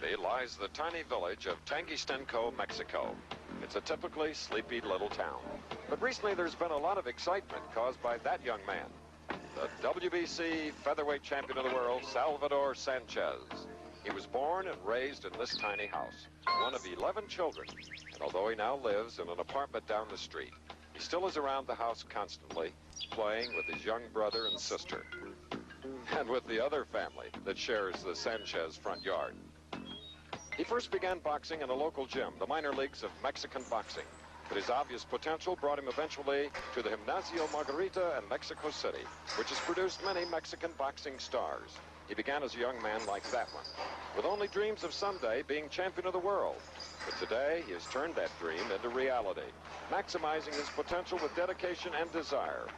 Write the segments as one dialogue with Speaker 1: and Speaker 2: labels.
Speaker 1: Mississippi lies the tiny village of Tanguistenco, Mexico. It's a typically sleepy little town. But recently there's been a lot of excitement caused by that young man, the WBC featherweight champion of the world, Salvador Sanchez. He was born and raised in this tiny house, one of 11 children. And although he now lives in an apartment down the street, he still is around the house constantly, playing with his young brother and sister, and with the other family that shares the Sanchez front yard. He first began boxing in a local gym, the minor leagues of Mexican boxing. But his obvious potential brought him eventually to the Gimnasio Margarita in Mexico City, which has produced many Mexican boxing stars. He began as a young man like that one, with only dreams of someday being champion of the world. But today, he has turned that dream into reality, maximizing his potential with dedication and desire.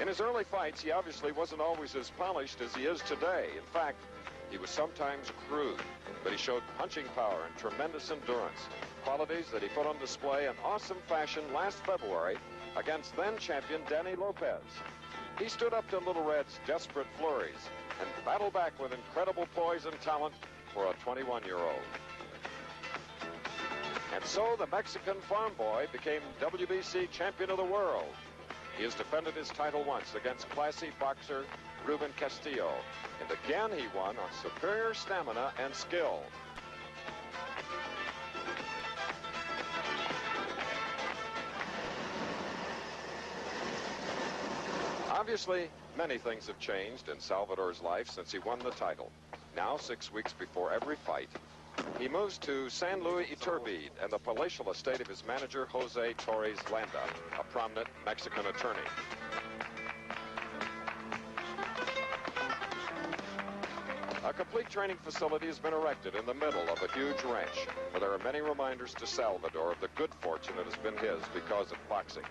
Speaker 1: In his early fights, he obviously wasn't always as polished as he is today. In fact, he was sometimes crude, but he showed punching power and tremendous endurance, qualities that he put on display in awesome fashion last February against then-champion Danny Lopez. He stood up to Little Red's desperate flurries and battled back with incredible poise and talent for a 21-year-old. And so the Mexican farm boy became WBC champion of the world. He has defended his title once against classy boxer Ruben Castillo, and again he won on superior stamina and skill. Obviously, many things have changed in Salvador's life since he won the title. Now, 6 weeks before every fight, he moves to San Luis Iturbide and the palatial estate of his manager, Jose Torres Landa, a prominent Mexican attorney. A complete training facility has been erected in the middle of a huge ranch, where there are many reminders to Salvador of the good fortune that has been his because of boxing.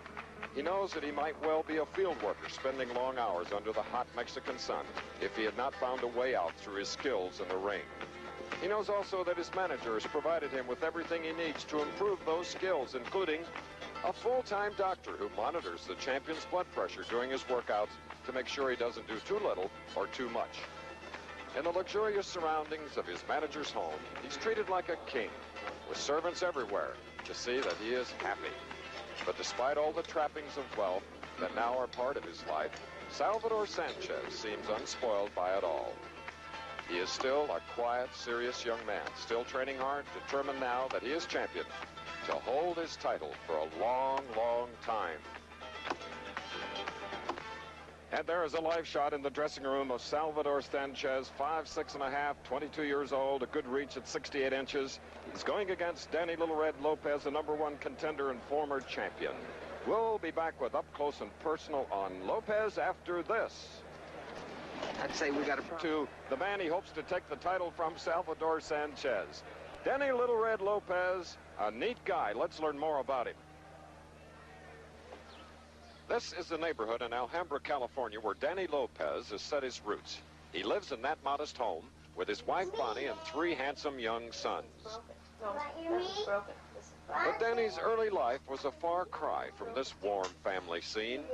Speaker 1: He knows that he might well be a field worker spending long hours under the hot Mexican sun if he had not found a way out through his skills in the ring. He knows also that his manager has provided him with everything he needs to improve those skills, including a full-time doctor who monitors the champion's blood pressure during his workouts to make sure he doesn't do too little or too much. In the luxurious surroundings of his manager's home, he's treated like a king, with servants everywhere to see that he is happy. But despite all the trappings of wealth that now are part of his life, Salvador Sanchez seems unspoiled by it all. He is still a quiet, serious young man, still training hard, determined now that he is champion to hold his title for a long, long time. And there is a live shot in the dressing room of Salvador Sanchez, 5'6½", 22 years old, a good reach at 68 inches. He's going against Danny Little Red Lopez, the #1 contender and former champion. We'll be back with Up Close and Personal on Lopez after this.
Speaker 2: I'd say we got
Speaker 1: to the man he hopes to take the title from, Salvador Sanchez. Danny Little Red Lopez, a neat guy. Let's learn more about him. This is the neighborhood in Alhambra, California, where Danny Lopez has set his roots. He lives in that modest home with his wife Bonnie and 3 handsome young sons. But Danny's early life was a far cry from this warm family scene.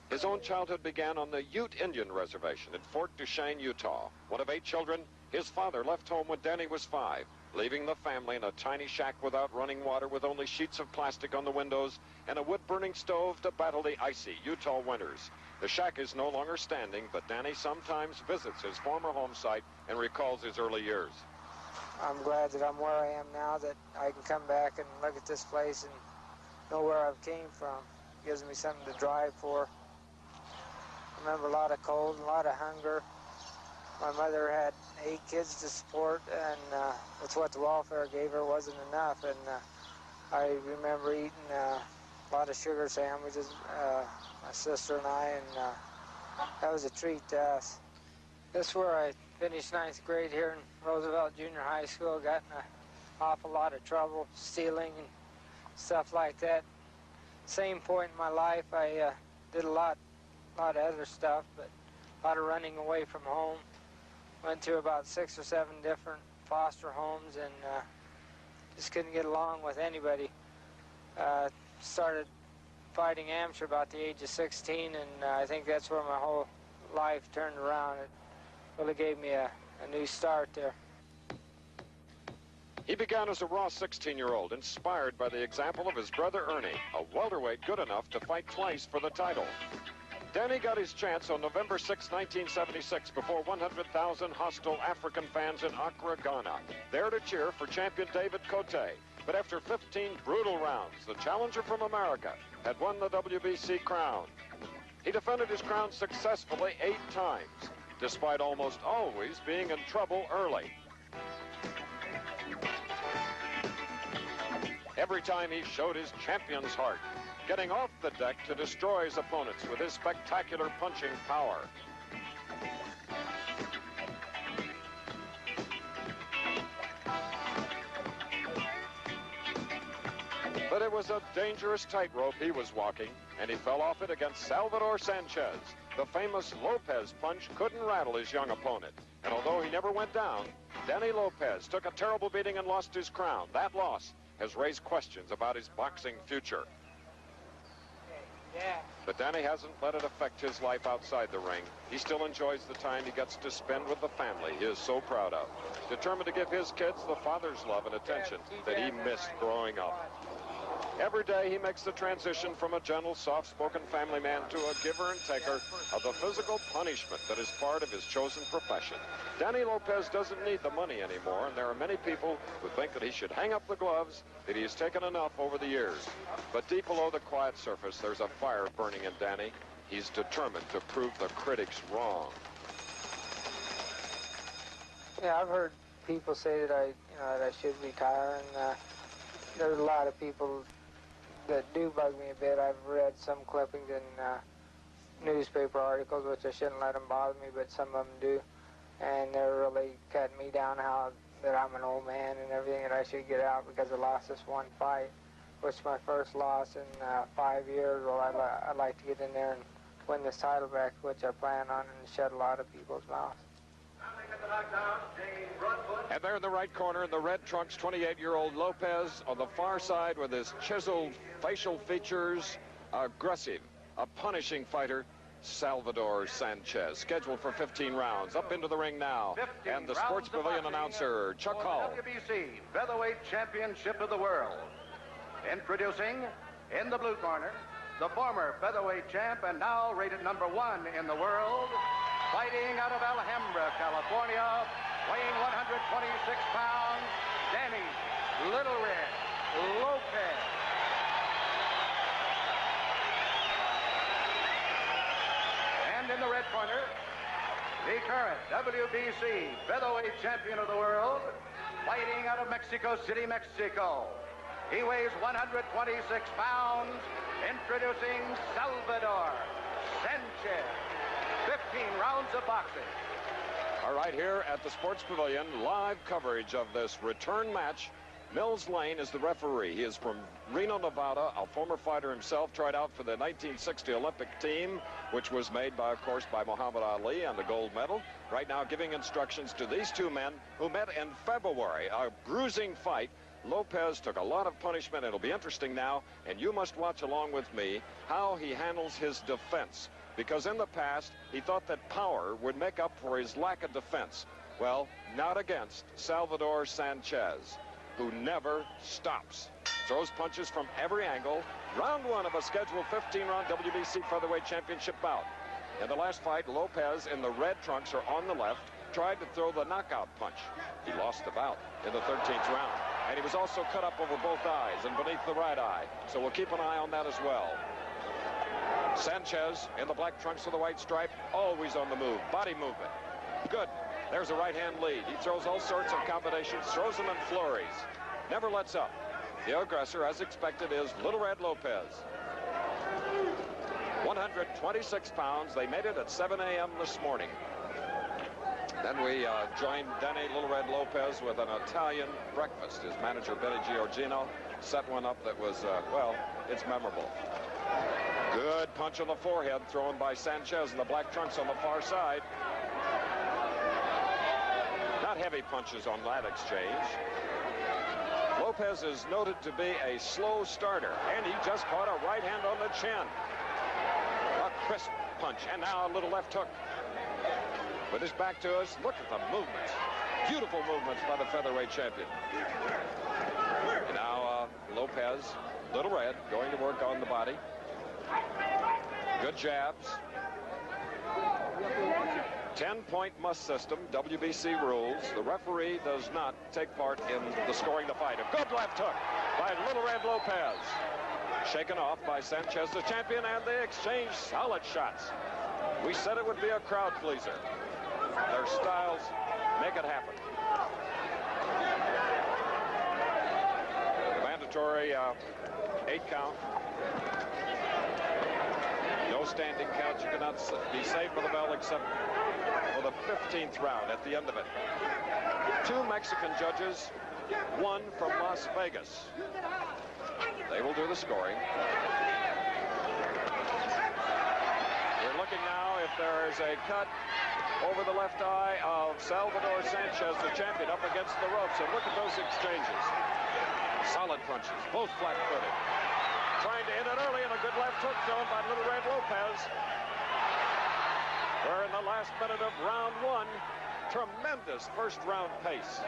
Speaker 1: His own childhood began on the Ute Indian Reservation in Fort Duchesne, Utah. One of 8 children, his father left home when Danny was 5, leaving the family in a tiny shack without running water, with only sheets of plastic on the windows and a wood-burning stove to battle the icy Utah winters. The shack is no longer standing, but Danny sometimes visits his former home site and recalls his early years.
Speaker 3: I'm glad that I'm where I am now, that I can come back and look at this place and know where I've came from. It gives me something to drive for. I remember a lot of cold, a lot of hunger. My mother had 8 kids to support, and with what the welfare gave her wasn't enough. And I remember eating a lot of sugar sandwiches, my sister and I, and that was a treat to us. This is where I finished 9th grade here in Roosevelt Junior High School. Got in an awful lot of trouble, stealing and stuff like that. Same point in my life, I did a lot of other stuff, but a lot of running away from home. Went to about 6 or 7 different foster homes, and just couldn't get along with anybody. Started fighting amateur about the age of 16, and I think that's where my whole life turned around. It really gave me a new start there.
Speaker 1: He began as a raw 16-year-old, inspired by the example of his brother Ernie, a welterweight good enough to fight twice for the title. Danny got his chance on November 6, 1976, before 100,000 hostile African fans in Accra, Ghana, there to cheer for champion David Cote. But after 15 brutal rounds, the challenger from America had won the WBC crown. He defended his crown successfully 8 times, despite almost always being in trouble early. Every time he showed his champion's heart, getting off the deck to destroy his opponents with his spectacular punching power. But it was a dangerous tightrope he was walking, and he fell off it against Salvador Sanchez. The famous Lopez punch couldn't rattle his young opponent. And although he never went down, Danny Lopez took a terrible beating and lost his crown. That loss has raised questions about his boxing future. But Danny hasn't let it affect his life outside the ring. He still enjoys the time he gets to spend with the family he is so proud of. Determined to give his kids the father's love and attention that he missed growing up. Every day he makes the transition from a gentle, soft-spoken family man to a giver and taker of the physical punishment that is part of his chosen profession. Danny Lopez doesn't need the money anymore, and there are many people who think that he should hang up the gloves, that he has taken enough over the years. But deep below the quiet surface, there's a fire burning in Danny. He's determined to prove the critics wrong.
Speaker 3: Yeah, I've heard people say that I should retire, and there's a lot of people that do bug me a bit. I've read some clippings in newspaper articles, which I shouldn't let them bother me, but some of them do. And they're really cutting me down that I'm an old man and everything, and I should get out because I lost this one fight, which is my first loss in 5 years. Well, I'd like to get in there and win this title back, which I plan on, and shut a lot of people's mouths.
Speaker 1: And there in the right corner in the red trunks, 28-year-old Lopez on the far side with his chiseled facial features, aggressive, a punishing fighter, Salvador Sanchez, scheduled for 15 rounds. Up into the ring now, and the Sports Pavilion announcer, Chuck Hull.
Speaker 4: WBC Featherweight Championship of the World. Introducing, in the blue corner, the former featherweight champ and now rated #1 in the world, fighting out of Alhambra, California, weighing 126 pounds, Danny Little Red Lopez. And in the red corner, the current WBC featherweight champion of the world, fighting out of Mexico City, Mexico. He weighs 126 pounds, introducing Salvador Sanchez. 15 rounds of boxing.
Speaker 1: All right, here at the Sports Pavilion, live coverage of this return match. Mills Lane is the referee. He is from Reno, Nevada, a former fighter himself, tried out for the 1960 Olympic team, which was made, by, of course, by Muhammad Ali and the gold medal. Right now giving instructions to these two men who met in February, a bruising fight. Lopez took a lot of punishment. It'll be interesting now, and you must watch along with me how he handles his defense. Because in the past, he thought that power would make up for his lack of defense. Well, not against Salvador Sanchez, who never stops. Throws punches from every angle. Round 1 of a scheduled 15-round WBC Featherweight Championship bout. In the last fight, Lopez in the red trunks, or on the left, tried to throw the knockout punch. He lost the bout in the 13th round. And he was also cut up over both eyes and beneath the right eye. So we'll keep an eye on that as well. Sanchez in the black trunks with the white stripe, always on the move. Body movement. Good. There's a right-hand lead. He throws all sorts of combinations, throws them in flurries. Never lets up. The aggressor, as expected, is Little Red Lopez. 126 pounds. They made it at 7 a.m. this morning. Then we joined Danny Little Red Lopez with an Italian breakfast. His manager, Benny Giorgino, set one up that was, well, it's memorable. Good punch on the forehead thrown by Sanchez in the black trunks on the far side. Not heavy punches on that exchange. Lopez is noted to be a slow starter, and he just caught a right hand on the chin. A crisp punch, and now a little left hook. With his back to us, look at the movements. Beautiful movements by the featherweight champion. And now Lopez, Little Red, going to work on the body. Good jabs. 10-point must system, WBC rules. The referee does not take part in the scoring the fight. A good left hook by Little Red Lopez. Shaken off by Sanchez, the champion, and they exchange solid shots. We said it would be a crowd pleaser. Their styles make it happen. The mandatory 8 count. No standing counts. You cannot be saved for the bell except for the 15th round at the end of it. 2 Mexican judges, 1 from Las Vegas. They will do the scoring. We're looking now if there is a cut over the left eye of Salvador Sanchez, the champion, up against the ropes. And look at those exchanges. Solid punches, both flat-footed. Trying to hit it early, and a good left hook thrown by Little Red Lopez. We're in the last minute of round 1. Tremendous first-round pace.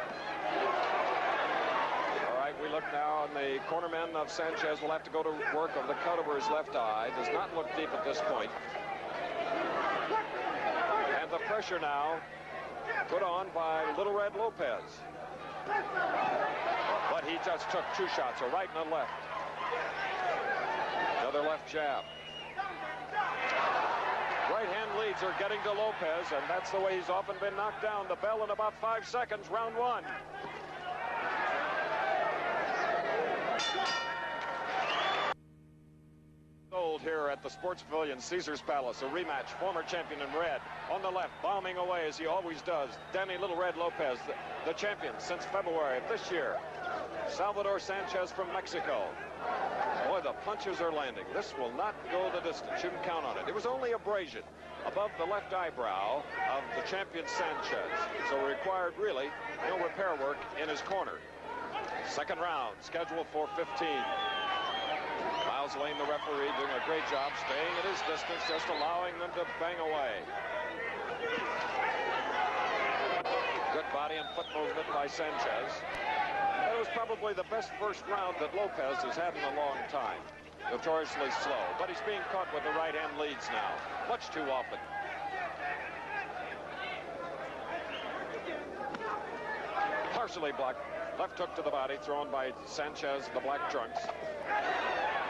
Speaker 1: All right, we look now, and the cornerman of Sanchez will have to go to work on the cut over his left eye. Does not look deep at this point. And the pressure now put on by Little Red Lopez. But he just took 2 shots, a right and a left. Another left jab. Right hand leads are getting to Lopez, and that's the way he's often been knocked down. The bell in about 5 seconds, round 1. Old here at the Sports Pavilion, Caesar's Palace, a rematch. Former champion in red. On the left, bombing away as he always does. Danny Little Red Lopez, the champion since February of this year. Salvador Sanchez from Mexico. Boy, the punches are landing. This will not go the distance. You can count on it. It was only abrasion above the left eyebrow of the champion Sanchez. So required really no repair work in his corner. Second round, scheduled for 15. Miles Lane, the referee, doing a great job staying at his distance, just allowing them to bang away. Good body and foot movement by Sanchez. It was probably the best first round that Lopez has had in a long time. Notoriously slow, but he's being caught with the right hand leads now, much too often. Partially blocked. Left hook to the body, thrown by Sanchez, the black trunks.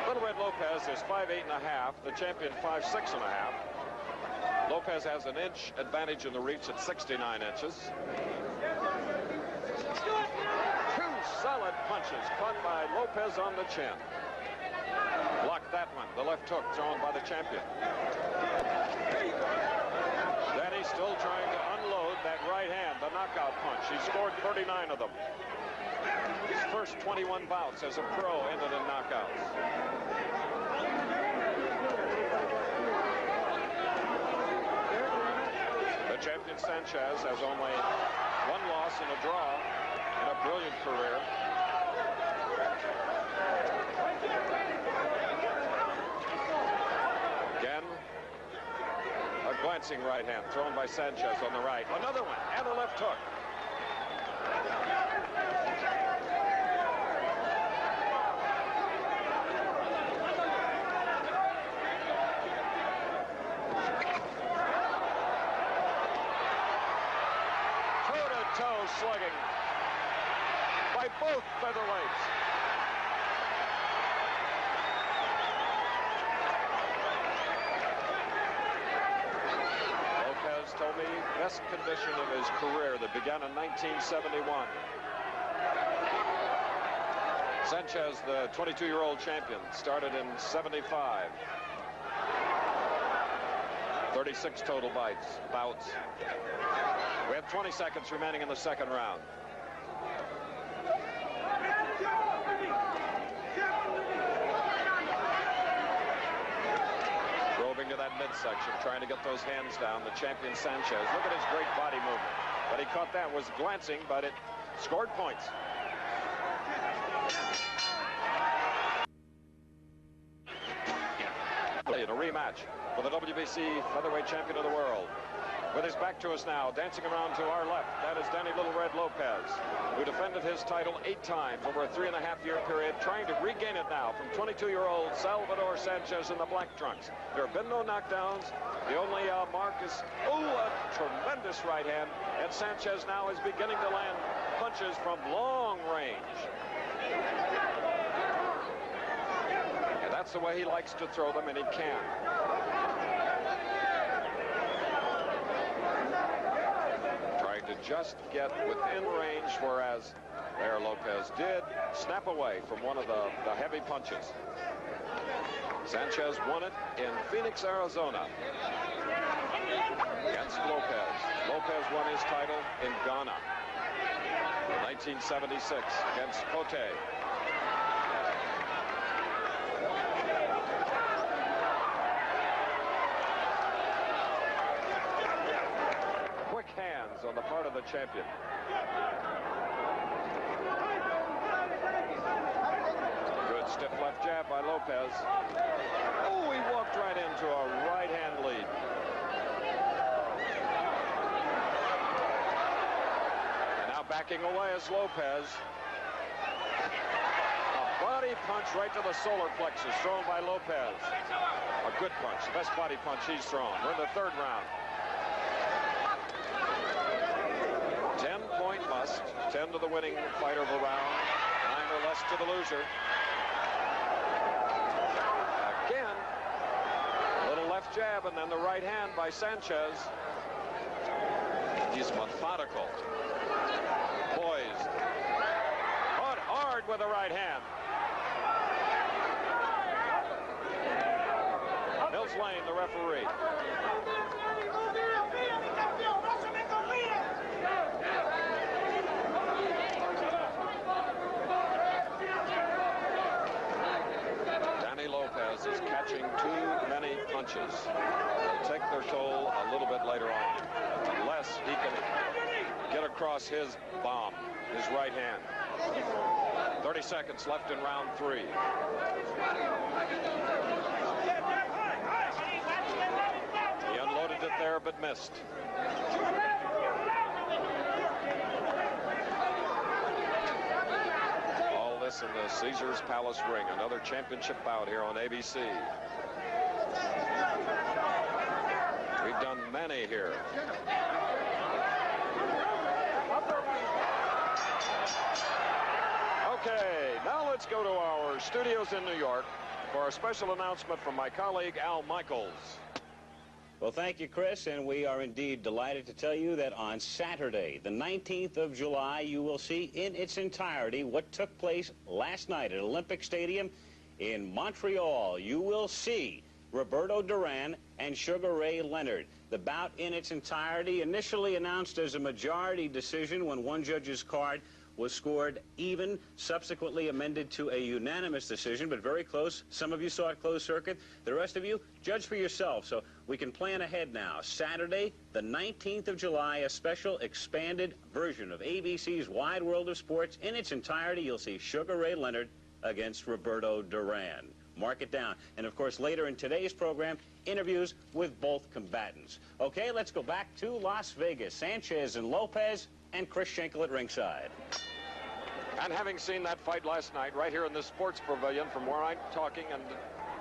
Speaker 1: Little Red Lopez is 5'8.5", the champion 5'6.5". Lopez has an inch advantage in the reach at 69 inches. 2 solid punches caught by Lopez on the chin. Blocked that one, the left hook thrown by the champion. Then he's still trying to unload that right hand, the knockout punch. He scored 39 of them. His first 21 bouts as a pro ended in knockouts. The champion Sanchez has only 1 loss and a draw in a brilliant career. Again, a glancing right hand thrown by Sanchez on the right. Another one and a left hook. Toe-to-toe slugging by both featherweights. Lopez told me best condition of his career that began in 1971. Sanchez, the 22-year-old champion, started in 75. 36 total bouts. We have 20 seconds remaining in the second round. Roving to that midsection, trying to get those hands down, the champion Sanchez. Look at his great body movement. But he caught that, was glancing, but it scored points. In a rematch for the WBC featherweight champion of the world. With his back to us now, dancing around to our left, that is Danny Little Red Lopez, who defended his title 8 times over a 3.5-year period, trying to regain it now from 22-year-old Salvador Sanchez in the black trunks. There have been no knockdowns. The only mark is, a tremendous right hand, and Sanchez now is beginning to land punches from long range. And that's the way he likes to throw them, and he can. To just get within range, whereas there Lopez did snap away from one of the heavy punches. Sanchez won it in Phoenix, Arizona against Lopez. Lopez won his title in Ghana in 1976 against Cote. On the part of the champion. Good stiff left jab by Lopez. Oh, he walked right into a right hand lead. And now backing away is Lopez. A body punch right to the solar plexus thrown by Lopez. A good punch, the best body punch he's thrown. We're in the 3rd round. 10-point must. 10 to the winning fighter of a round. 9 or less to the loser. Again, little left jab and then the right hand by Sanchez. He's methodical. Poised. Caught hard with the right hand. Mills Lane, the referee. Lopez is catching too many punches. They'll take their toll a little bit later on, unless he can get across his bomb, his right hand. 30 seconds left in round 3. He unloaded it there, but missed. In the Caesars Palace ring, another championship bout here on ABC. We've done many here. Okay, now let's go to our studios in New York for a special announcement from my colleague Al Michaels.
Speaker 5: Well, thank you, Chris, and we are indeed delighted to tell you that on Saturday, the 19th of July, you will see in its entirety what took place last night at Olympic Stadium in Montreal. You will see Roberto Duran and Sugar Ray Leonard. The bout in its entirety, initially announced as a majority decision when one judge's card was scored even, subsequently amended to a unanimous decision, but very close. Some of you saw it closed circuit. The rest of you, judge for yourself. So we can plan ahead now. Saturday, the 19th of July, a special expanded version of ABC's Wide World of Sports. In its entirety, you'll see Sugar Ray Leonard against Roberto Duran. Mark it down. And, of course, later in today's program, interviews with both combatants. Okay, let's go back to Las Vegas. Sanchez and Lopez and Chris Schenkel at ringside.
Speaker 1: And having seen that fight last night right here in the sports pavilion from where I'm talking and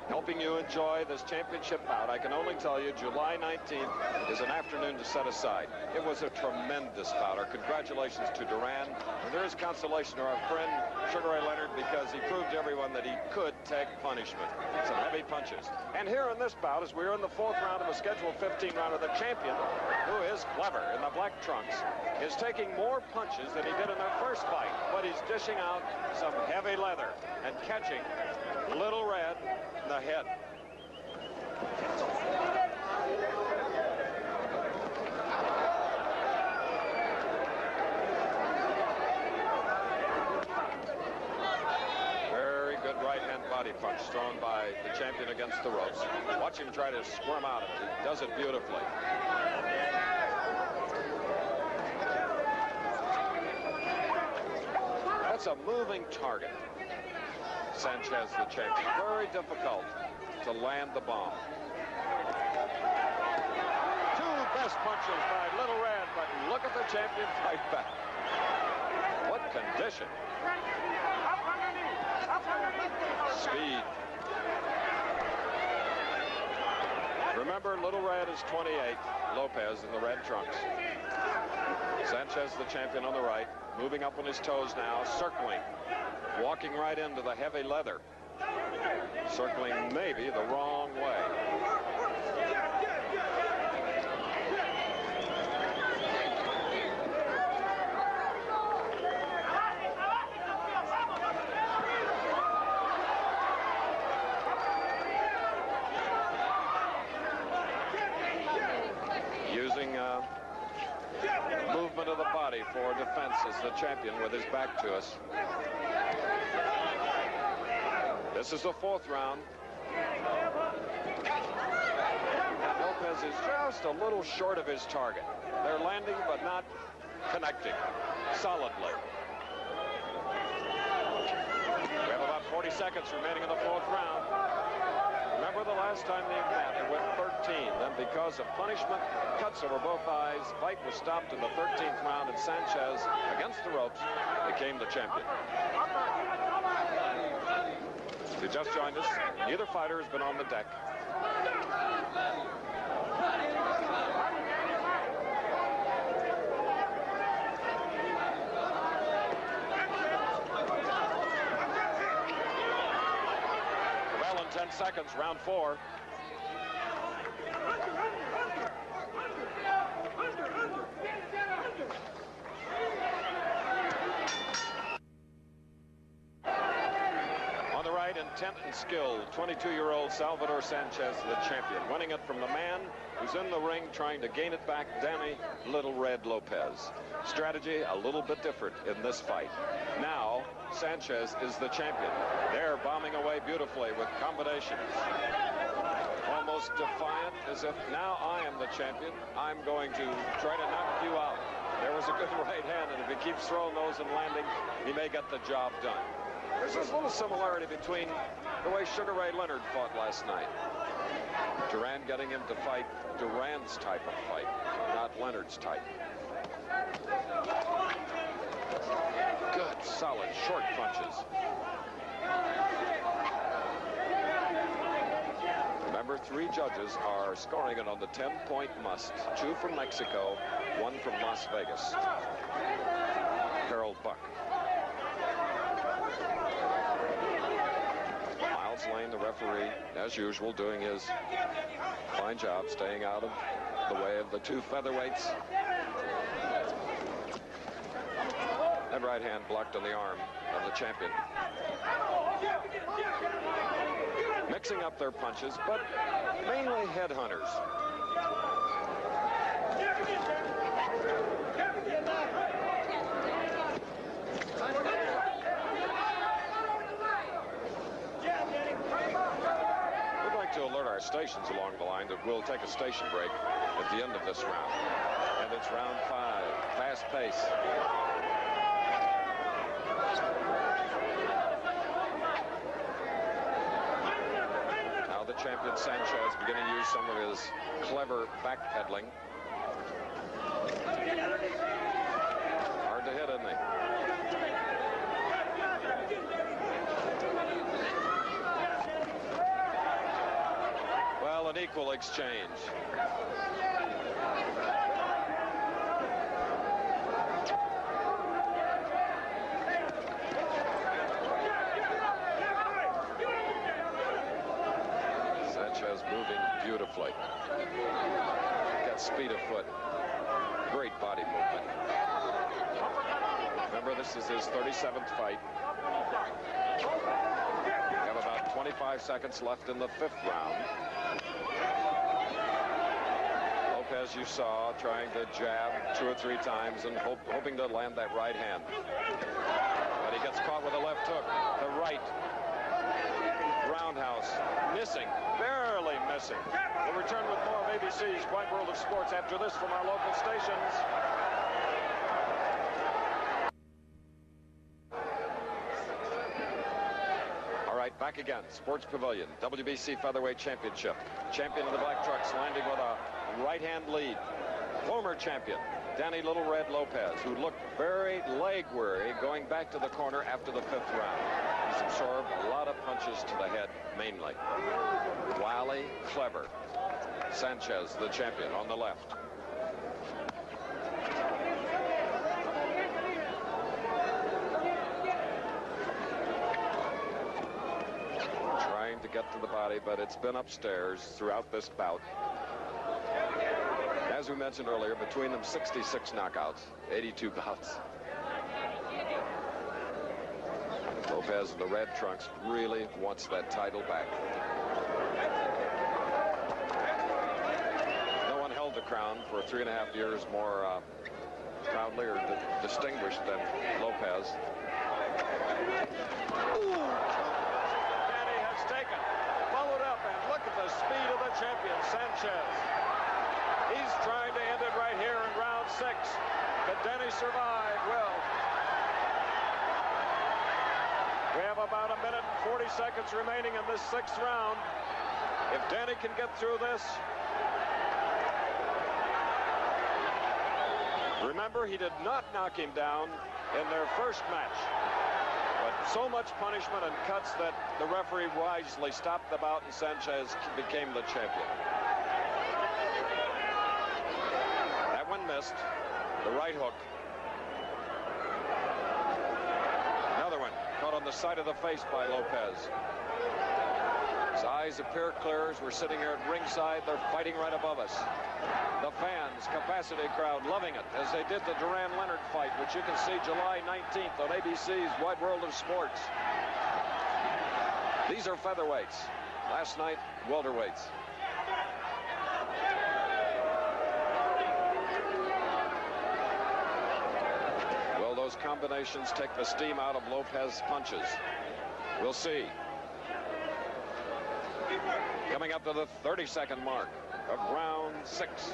Speaker 1: helping you enjoy this championship bout, I can only tell you July 19th is an afternoon to set aside. It was a tremendous bout. Our congratulations to Duran. And there is consolation to our friend Sugar Ray Leonard because he proved to everyone that he could take punishment. Some heavy punches. And here in this bout, as we're in the 4th round of a scheduled 15 round of the champion, who is clever in the black trunks, is taking more punches than he did in their first fight. But he's dishing out some heavy leather and catching Little Red in the head. Very good right-hand body punch thrown by the champion against the ropes. Watch him try to squirm out of it. He does it beautifully. That's a moving target. Sanchez, the champion. Very difficult to land the bomb. 2 Fast punches by Little Red, but look at the champion fight back. What condition. Speed. Remember, Little Red is 28. Lopez in the red trunks. Sanchez, the champion, on the right. Moving up on his toes now, circling. Walking right into the heavy leather. Circling maybe the wrong way. Using movement of the body for defense as the champion with his back to us. This is the fourth round. Lopez is just a little short of his target. They're landing but not connecting solidly. We have about 40 seconds remaining in the fourth round. Remember the last time they met, it went 13. Then because of punishment, cuts over both eyes, fight was stopped in the 13th round, and Sanchez, against the ropes, became the champion. If you just joined us, neither fighter has been on the deck. Well, in 10 seconds, round 4. Intent and skill, 22-year-old Salvador Sanchez, the champion, winning it from the man who's in the ring trying to gain it back, Danny Little Red Lopez. Strategy a little bit different in this fight. Now, Sanchez is the champion. They're bombing away beautifully with combinations. Almost defiant, as if now I am the champion. I'm going to try to knock you out. There was a good right hand, and if he keeps throwing those and landing, he may get the job done. There's this little similarity between the way Sugar Ray Leonard fought last night. Duran getting him to fight Duran's type of fight, not Leonard's type. Good, solid, short punches. Remember, 3 judges are scoring it on the 10-point must. 2 from Mexico, 1 from Las Vegas. Harold Buck. Lane, the referee, as usual, doing his fine job staying out of the way of the 2 featherweights. That right hand blocked on the arm of the champion. Mixing up their punches, but mainly headhunters. To alert our stations along the line that we'll take a station break at the end of this round. And it's round 5. Fast pace. Now the champion Sanchez beginning to use some of his clever backpedaling. Hard to hit, isn't he? An equal exchange. Sanchez moving beautifully. Got speed of foot. Great body movement. Remember, this is his 37th fight. We have about 25 seconds left in the 5th round. As you saw, trying to jab 2 or 3 times and hoping to land that right hand. But he gets caught with a left hook. The right roundhouse missing, barely missing. We'll return with more of ABC's Wide World of Sports after this from our local stations. All right, back again. Sports Pavilion, WBC Featherweight Championship. Champion of the Black Trucks landing with a right-hand lead. Former champion, Danny Little Red Lopez, who looked very leg weary going back to the corner after the 5th round. He's absorbed a lot of punches to the head, mainly. Wily, clever. Sanchez, the champion, on the left. Trying to get to the body, but it's been upstairs throughout this bout. As we mentioned earlier, between them 66 knockouts, 82 bouts. Lopez in the red trunks really wants that title back. No one held the crown for 3.5 years more proudly or distinguished than Lopez.
Speaker 6: Ooh. Danny has taken, followed up, and look at the speed of the champion, Sanchez. He's trying to end it right here in round 6. But Danny survived well. We have about 1 minute and 40 seconds remaining in this 6th round. If Danny can get through this. Remember, he did not knock him down in their first match. But so much punishment and cuts that the referee wisely stopped the bout and Sanchez became the champion. That one missed. The right hook. Another one caught on the side of the face by Lopez. His eyes appear clear as we're sitting here at ringside. They're fighting right above us. The fans, capacity crowd, loving it, as they did the Duran-Leonard fight, which you can see July 19th on ABC's Wide World of Sports. These are featherweights. Last night, welterweights. Will those combinations take the steam out of Lopez's punches? We'll see. Coming up to the 30-second mark of round 6.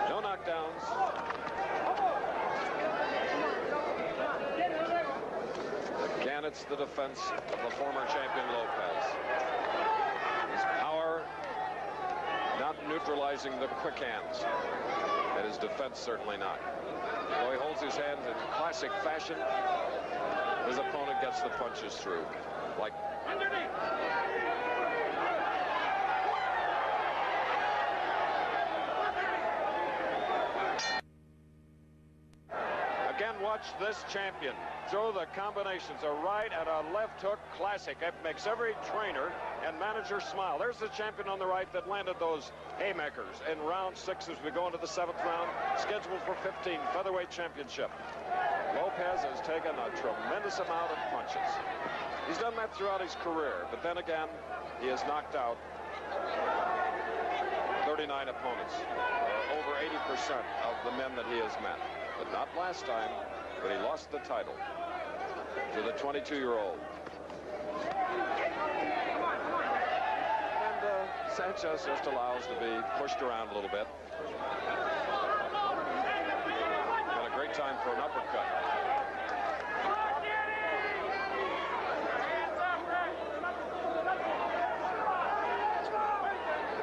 Speaker 6: No knockdowns. Again, it's the defense of the former champion Lopez. His power not neutralizing the quick hands. And his defense certainly not. Though he holds his hands in classic fashion, his opponent gets the punches through. Like again, watch this champion throw the combinations. A right and a left hook, classic. It makes every trainer and manager smile. There's the champion on the right that landed those haymakers in round 6 as we go into the 7th round, scheduled for 15, featherweight championship. Lopez has taken a tremendous amount of punches. He's done that throughout his career, but then again, he has knocked out 39 opponents, over 80% of the men that he has met. But not last time, when he lost the title to the 22-year-old. And Sanchez just allows to be pushed around a little bit. Got a great time for an uppercut.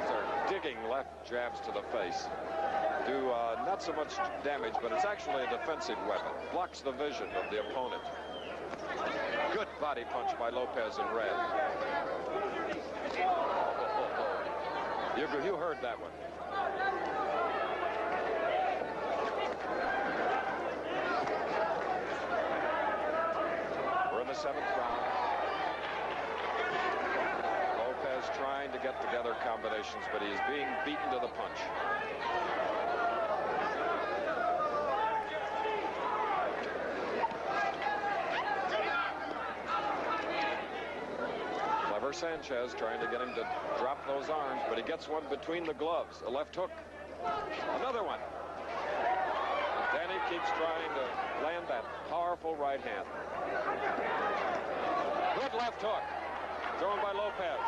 Speaker 6: They're digging left jabs to the face. Do not so much damage, but it's actually a defensive weapon. Blocks the vision of the opponent. Good body punch by Lopez in red. You heard that one. We're in the 7th round. Lopez trying to get together combinations, but he is being beaten to the punch. Sanchez trying to get him to drop those arms, but he gets one between the gloves, a left hook. Another one. Danny keeps trying to land that powerful right hand. Good left hook, thrown by Lopez.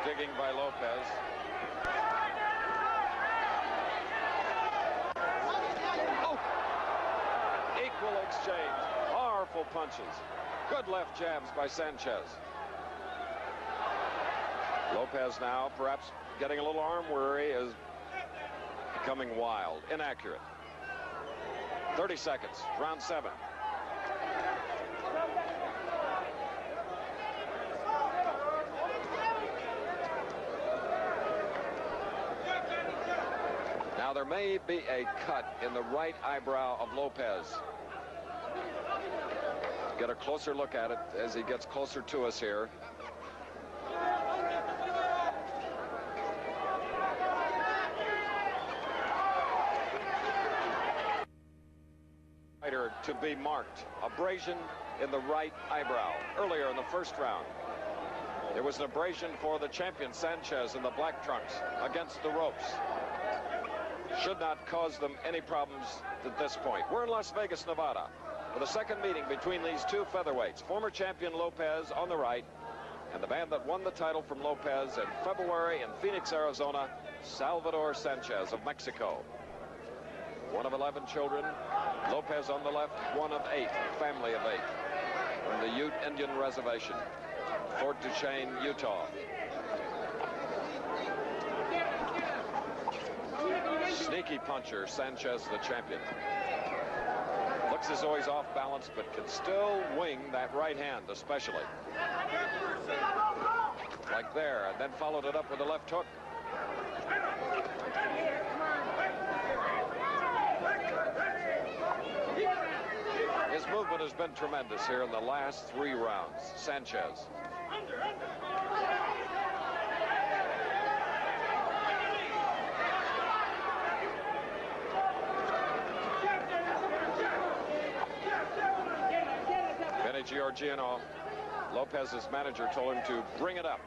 Speaker 6: Digging by Lopez. exchange. Powerful punches. Good left jabs by Sanchez. Lopez now perhaps getting a little arm weary, is becoming wild, inaccurate. 30 seconds, round 7. Now there may be a cut in the right eyebrow of Lopez. Get a closer look at it as he gets closer to us here. To be marked. Abrasion in the right eyebrow earlier in the first round. There was an abrasion for the champion Sanchez in the black trunks against the ropes. Should not cause them any problems at this point. We're in Las Vegas, Nevada, for the second meeting between these two featherweights. Former champion Lopez on the right, and the man that won the title from Lopez in February in Phoenix, Arizona, Salvador Sanchez of Mexico. One of 11 children. Lopez on the left, one of 8, family of 8, from the Ute Indian Reservation, Fort Duchesne, Utah. Sneaky puncher, Sanchez, the champion. Looks as though he's off balance, but can still wing that right hand, especially. Like there, and then followed it up with a left hook. His movement has been tremendous here in the last 3 rounds. Sanchez. Benny Giorgiano, Lopez's manager, told him to bring it up.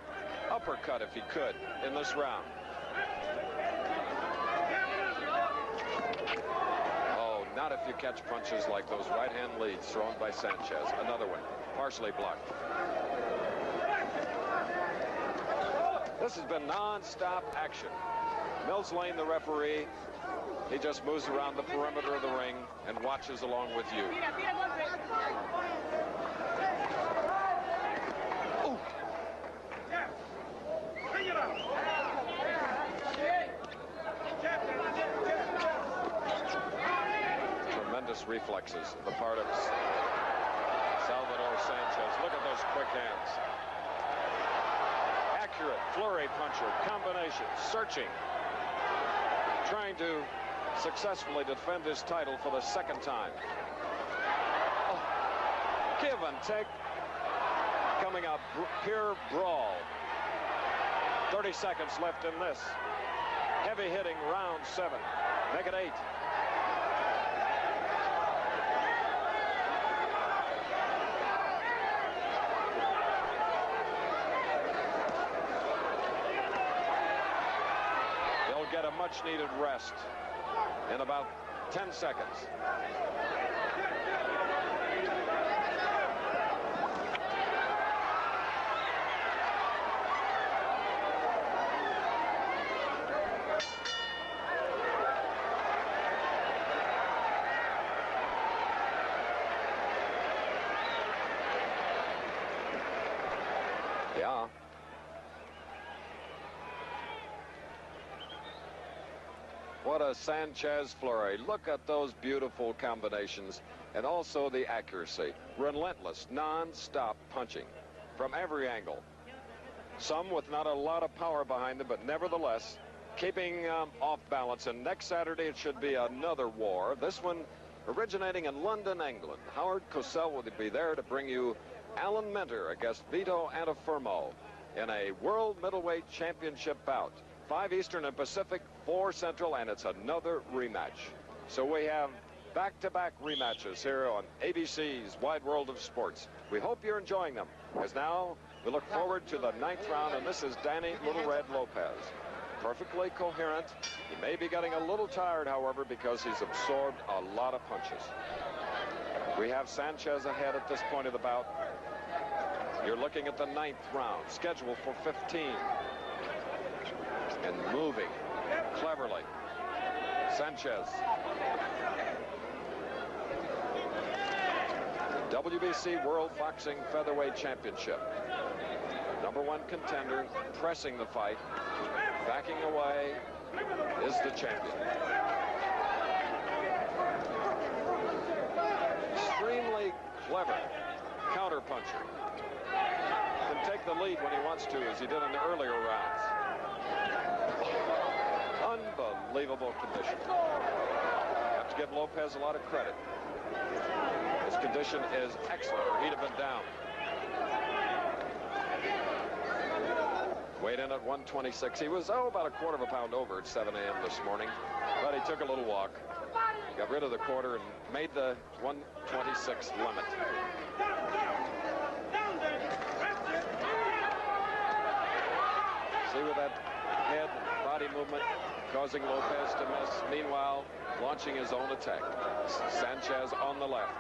Speaker 6: Uppercut if he could in this round. Not if you catch punches like those right-hand leads thrown by Sanchez. Another one, partially blocked. This has been non-stop action. Mills Lane, the referee, he just moves around the perimeter of the ring and watches along with you. Ooh. Reflexes, the part of Salvador Sanchez. Look at those quick hands. Accurate flurry puncher, combination, searching, trying to successfully defend his title for the second time. Oh, give and take, coming out pure brawl. 30 seconds left in this. Heavy hitting round 7. Make it 8. Get a much-needed rest in about 10 seconds. Yeah. What a Sanchez flurry. Look at those beautiful combinations and also the accuracy. Relentless, non-stop punching from every angle. Some with not a lot of power behind them, but nevertheless keeping off balance. And next Saturday it should be another war. This one originating in London, England. Howard Cosell will be there to bring you Alan Minter against Vito Antuofermo in a World Middleweight Championship bout. 5 Eastern and Pacific, 4 Central, and it's another rematch. So we have back-to-back rematches here on ABC's Wide World of Sports. We hope you're enjoying them, as now we look forward to the 9th round, and this is Danny Little Red Lopez. Perfectly coherent. He may be getting a little tired, however, because he's absorbed a lot of punches. We have Sanchez ahead at this point of the bout. You're looking at the 9th round, scheduled for 15. And moving cleverly. Sanchez.
Speaker 1: WBC World Boxing Featherweight Championship. #1 contender, pressing the fight, backing away, is the champion. Extremely clever counterpuncher. Can take the lead when he wants to, as he did in the earlier rounds. Unbelievable condition. Have to give Lopez a lot of credit. His condition is excellent, or he'd have been down. Weighed in at 126. He was, about a quarter of a pound over at 7 a.m. this morning, but he took a little walk, got rid of the quarter, and made the 126 limit. See with that head body movement causing Lopez to miss. Meanwhile, launching his own attack. Sanchez on the left.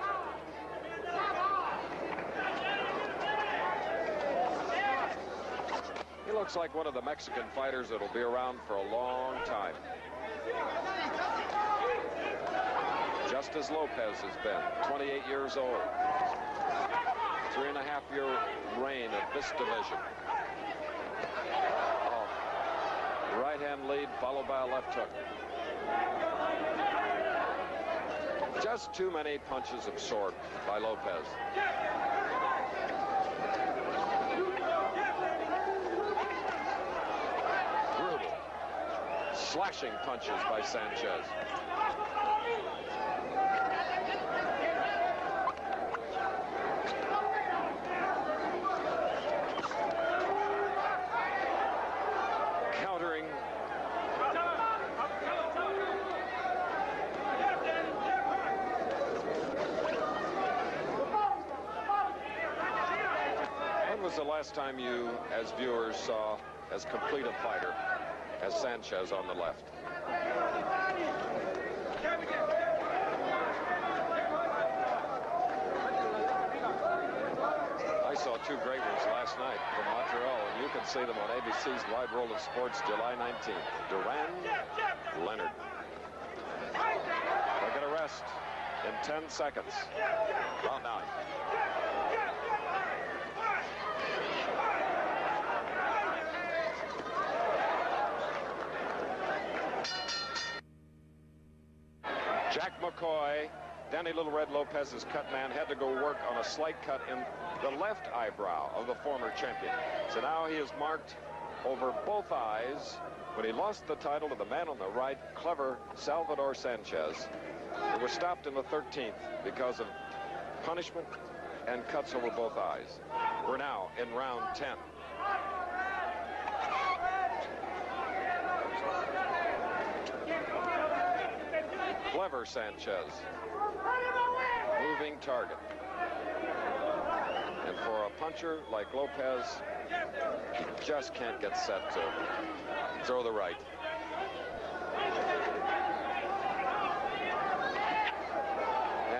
Speaker 1: He looks like one of the Mexican fighters that'll be around for a long time. Just as Lopez has been, 28 years old. 3.5-year reign of this division. Right hand lead followed by a left hook. Just too many punches absorbed by Lopez. Brutal. Slashing punches by Sanchez. The last time you, as viewers, saw as complete a fighter as Sanchez on the left? I saw two great ones last night from Montreal, and you can see them on ABC's Wide World of Sports July 19th. Duran, Leonard. They're going to rest in 10 seconds. Round 9. Jack McCoy, Danny Little Red Lopez's cut man, had to go work on a slight cut in the left eyebrow of the former champion. So now he is marked over both eyes when he lost the title to the man on the right, clever Salvador Sanchez. It was stopped in the 13th because of punishment and cuts over both eyes. We're now in round 10. Clever Sanchez. Moving target. And for a puncher like Lopez, he just can't get set to throw the right.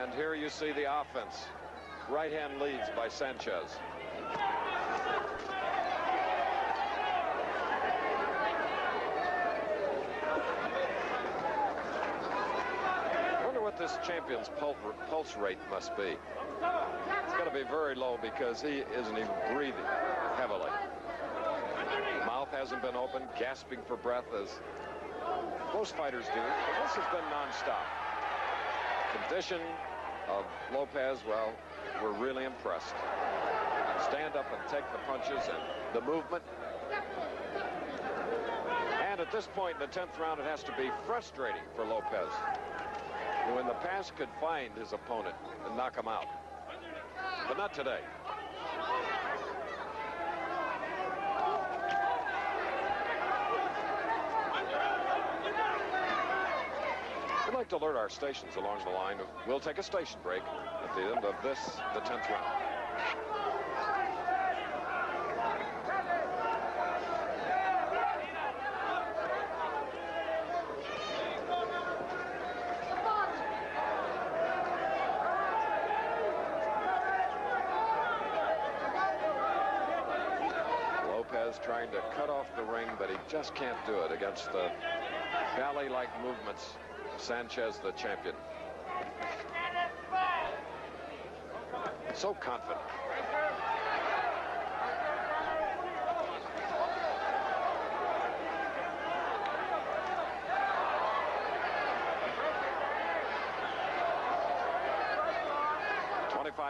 Speaker 1: And here you see the offense. Right hand leads by Sanchez. This champion's pulse rate must be. It's got to be very low because he isn't even breathing heavily. Mouth hasn't been open, gasping for breath as most fighters do. But this has been nonstop. Condition of Lopez, well, we're really impressed. Stand up and take the punches and the movement. And at this point in the 10th round, it has to be frustrating for Lopez, who in the past could find his opponent and knock him out. But not today. We'd like to alert our stations along the line. We'll take a station break at the end of this, the 10th round. Trying to cut off the ring, but he just can't do it against the ballet-like movements of Sanchez, the champion. So confident.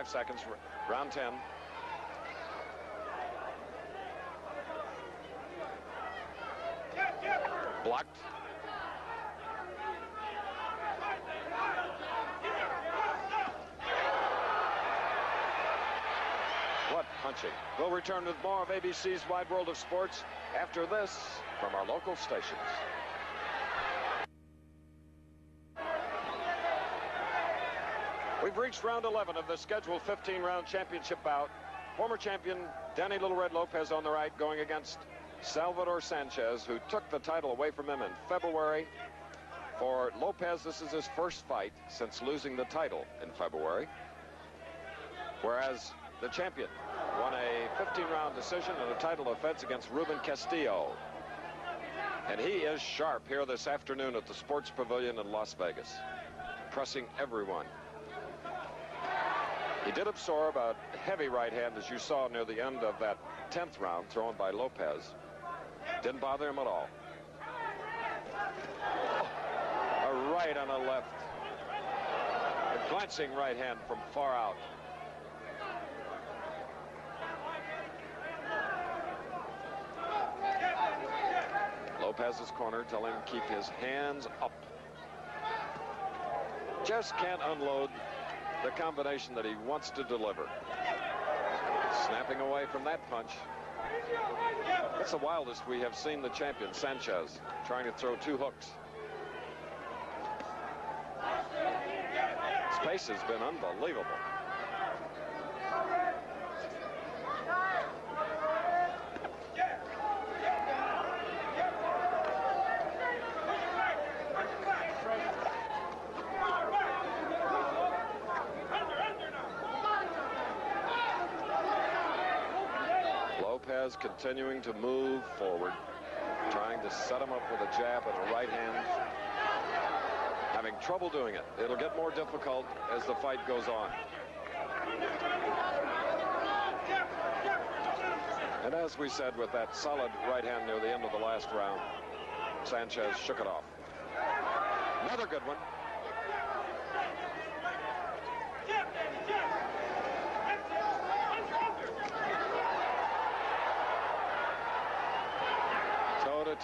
Speaker 1: Seconds, round 10. Blocked. What punching. We'll return with more of ABC's Wide World of Sports after this from our local stations. We've reached round 11 of the scheduled 15-round championship bout. Former champion Danny Little Red Lopez on the right going against Salvador Sanchez, who took the title away from him in February. For Lopez, this is his first fight since losing the title in February. Whereas the champion won a 15-round decision and a title defense against Ruben Castillo. And he is sharp here this afternoon at the Sports Pavilion in Las Vegas, pressing everyone. He did absorb a heavy right hand, as you saw near the end of that 10th round, thrown by Lopez. Didn't bother him at all. Oh, a right and a left. A glancing right hand from far out. Lopez's corner telling him to keep his hands up. Just can't unload the combination that he wants to deliver. Snapping away from that punch. That's the wildest we have seen the champion, Sanchez, trying to throw two hooks. His pace has been unbelievable. Continuing to move forward, trying to set him up with a jab and a right hand. Having trouble doing it. It'll get more difficult as the fight goes on. And as we said, with that solid right hand near the end of the last round, Sanchez shook it off. Another good one.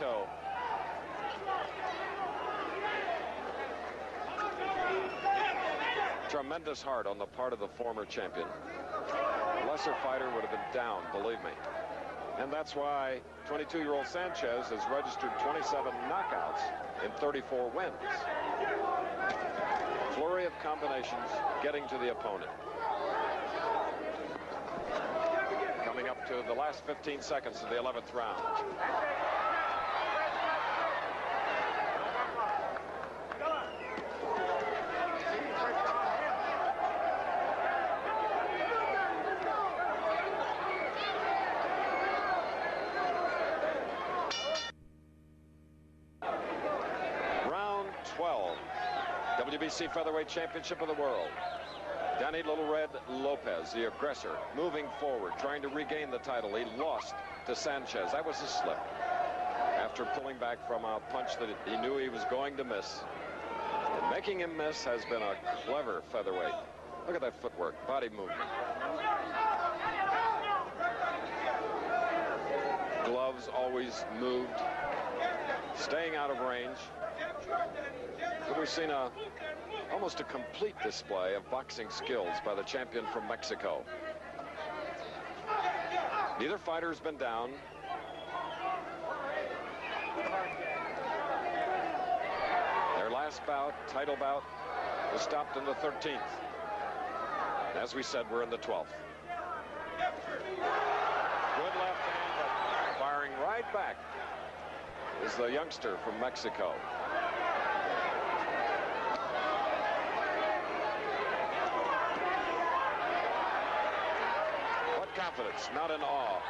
Speaker 1: Toe. Tremendous heart on the part of the former champion. A lesser fighter would have been down, believe me. And that's why 22-year-old Sanchez has registered 27 knockouts in 34 wins. Flurry of combinations getting to the opponent. Coming up to the last 15 seconds of the 11th round. WBC Featherweight Championship of the World. Danny Little Red Lopez, the aggressor, moving forward, trying to regain the title. He lost to Sanchez. That was a slip after pulling back from a punch that he knew he was going to miss. And making him miss has been a clever featherweight. Look at that footwork, body movement. Gloves always moved, staying out of range. But we've seen almost a complete display of boxing skills by the champion from Mexico. Neither fighter has been down. Their last bout, title bout, was stopped in the 13th. As we said, we're in the 12th. Good left hand, but firing right back is the youngster from Mexico. Confidence, not in awe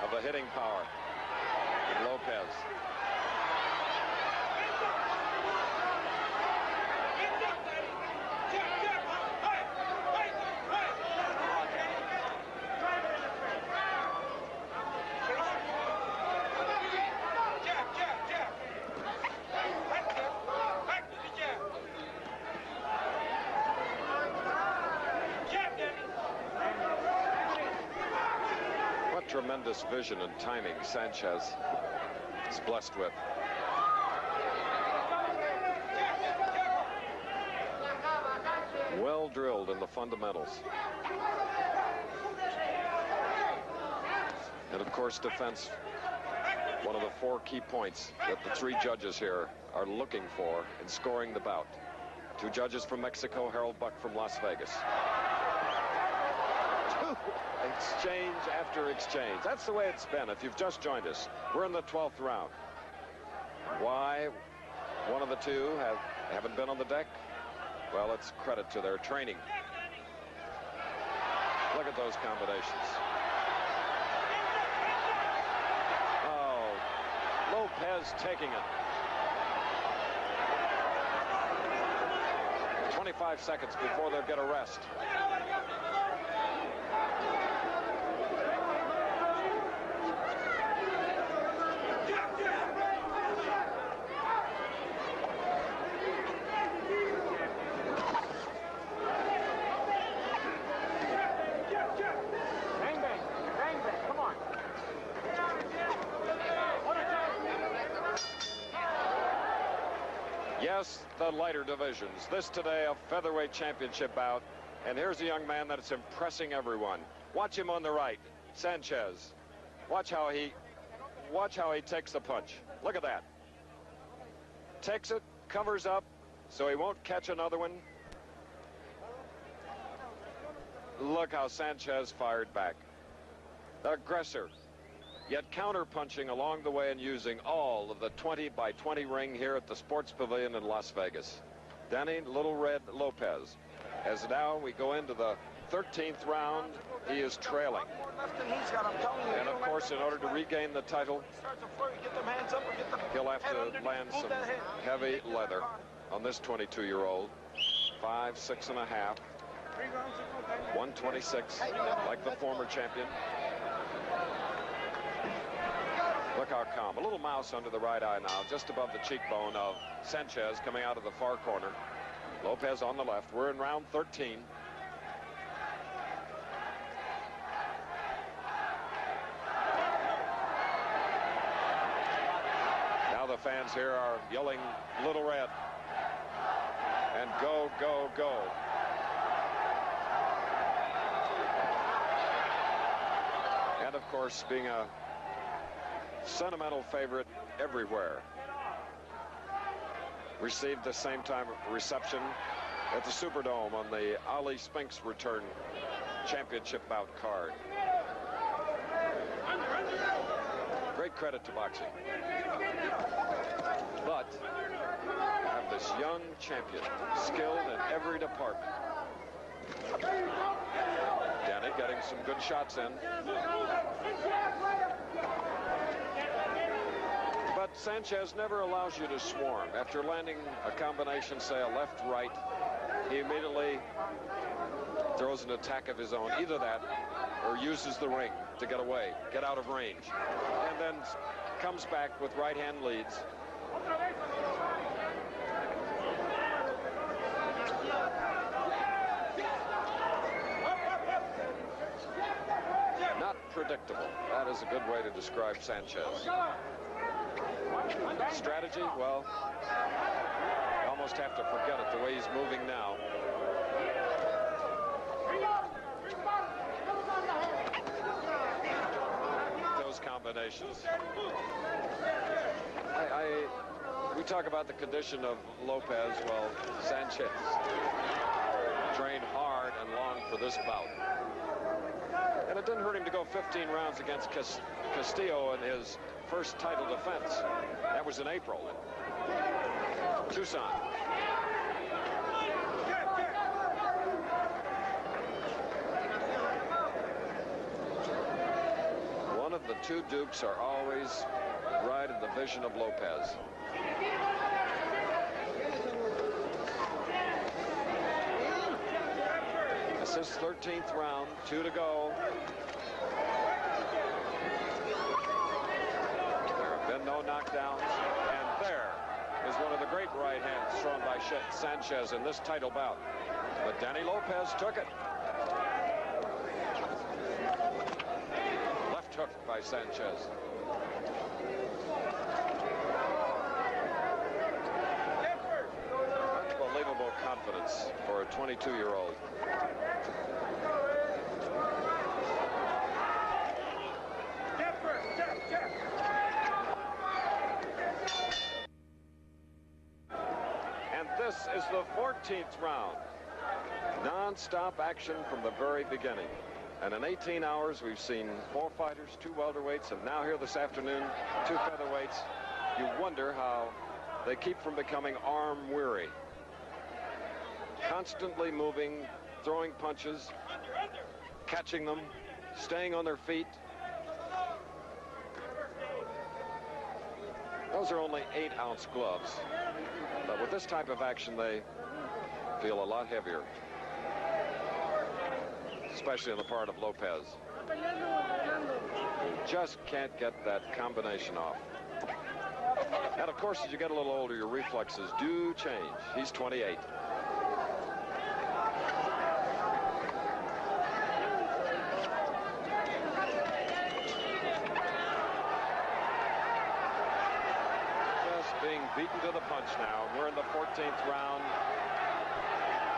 Speaker 1: of the hitting power of Lopez. tremendous vision and timing Sanchez is blessed with. Well drilled in the fundamentals. And of course, defense, one of the 4 key points that the 3 judges here are looking for in scoring the bout. 2 judges from Mexico, Harold Buck from Las Vegas. Exchange after exchange. That's the way it's been. If you've just joined us, we're in the 12th round. Why one of the 2 haven't been on the deck? Well, it's credit to their training. Look at those combinations. Oh, Lopez taking it. 25 seconds before they'll get a rest. Yes, the lighter divisions. This today a featherweight championship bout, and here's a young man that's impressing everyone. Watch him on the right, Sanchez. Watch how he takes the punch. Look at that. Takes it, covers up, so he won't catch another one. Look how Sanchez fired back. The aggressor, yet counter-punching along the way and using all of the 20-by-20 ring here at the Sports Pavilion in Las Vegas. Danny Little Red Lopez. As now we go into the 13th round, he is trailing. And of course, in order to regain the title, he'll have to land some heavy leather on this 22-year-old. 5, 6.5. 126, like the former champion. Look how calm. A little mouse under the right eye now, just above the cheekbone of Sanchez coming out of the far corner. Lopez on the left. We're in round 13. Now the fans here are yelling Little Red. And go, go, go. And of course, being a sentimental favorite everywhere. Received the same time reception at the Superdome on the Ali Spinks return championship bout card. Great credit to boxing. But have this young champion, skilled in every department. Danny getting some good shots in. But Sanchez never allows you to swarm. After landing a combination, say a left-right, he immediately throws an attack of his own. Either that or uses the ring to get away, get out of range, and then comes back with right-hand leads. Not predictable. That is a good way to describe Sanchez. Strategy, well, you almost have to forget it the way he's moving now. Those combinations. We talk about the condition of Lopez. Well, Sanchez trained hard and long for this bout. And it didn't hurt him to go 15 rounds against Castillo in his first title defense. That was in April in Tucson. One of the two Dukes are always right in the vision of Lopez. This is 13th round, 2 to go. There have been no knockdowns, and there is one of the great right hands thrown by Sanchez in this title bout. But Danny Lopez took it. Left hook. by Sanchez. Unbelievable confidence for a 22-year-old. And this is the 14th round. Non-stop action from the very beginning. And in 18 hours, we've seen 4 fighters, 2 welterweights, and now here this afternoon, 2 featherweights. You wonder how they keep from becoming arm-weary. Constantly moving, throwing punches, catching them, staying on their feet. Those are only 8-ounce gloves. But with this type of action, they feel a lot heavier, especially on the part of Lopez. You just can't get that combination off. And of course, as you get a little older, your reflexes do change. He's 28. Just being beaten to the punch now. We're in the 14th round.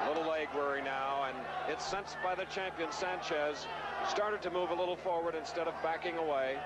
Speaker 1: Little leg worry now, and it's sensed by the champion. Sanchez started to move a little forward instead of backing away.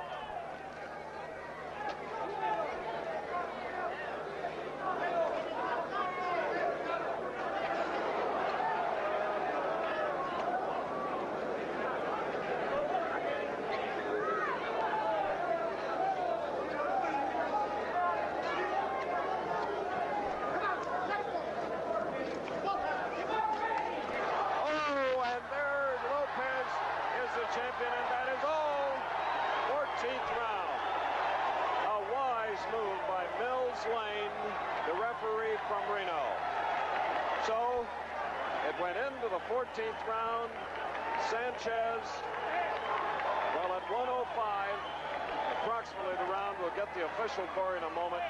Speaker 1: Champion, and that is all. 14th round. A wise move by Mills Lane, the referee from Reno. So it went into the 14th round. Sanchez, well, at 105, approximately the round. We'll get the official score in a moment.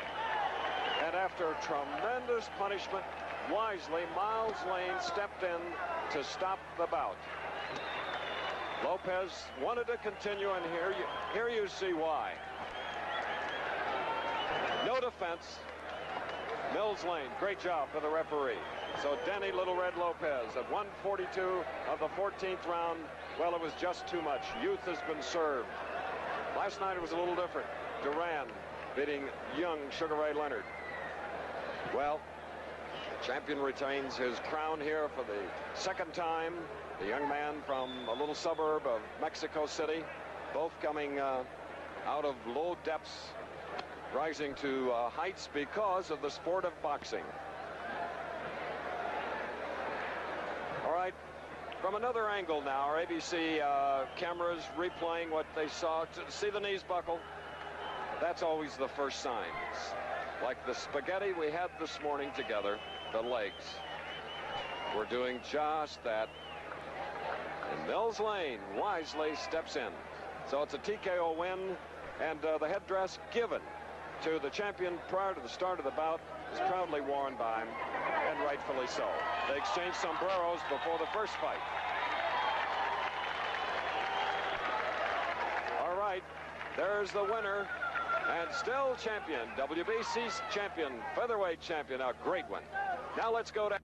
Speaker 1: And after tremendous punishment, wisely, Miles Lane stepped in to stop the bout. Lopez wanted to continue, and here you see why. No defense. Mills Lane, great job for the referee. So Denny Little Red Lopez at 142 of the 14th round. Well, it was just too much. Youth has been served. Last night it was a little different. Duran beating young Sugar Ray Leonard. Well, the champion retains his crown here for the second time. The young man from a little suburb of Mexico City, both coming out of low depths, rising to heights because of the sport of boxing. All right, from another angle now, our ABC cameras replaying what they saw. To see the knees buckle, that's always the first sign. It's like the spaghetti we had this morning together, the legs. We're doing just that. And Mills Lane wisely steps in. So it's a TKO win, and the headdress given to the champion prior to the start of the bout is proudly worn by him, and rightfully so. They exchanged sombreros before the first fight. All right, there's the winner, and still champion, WBC champion, featherweight champion, a great one. Now let's go to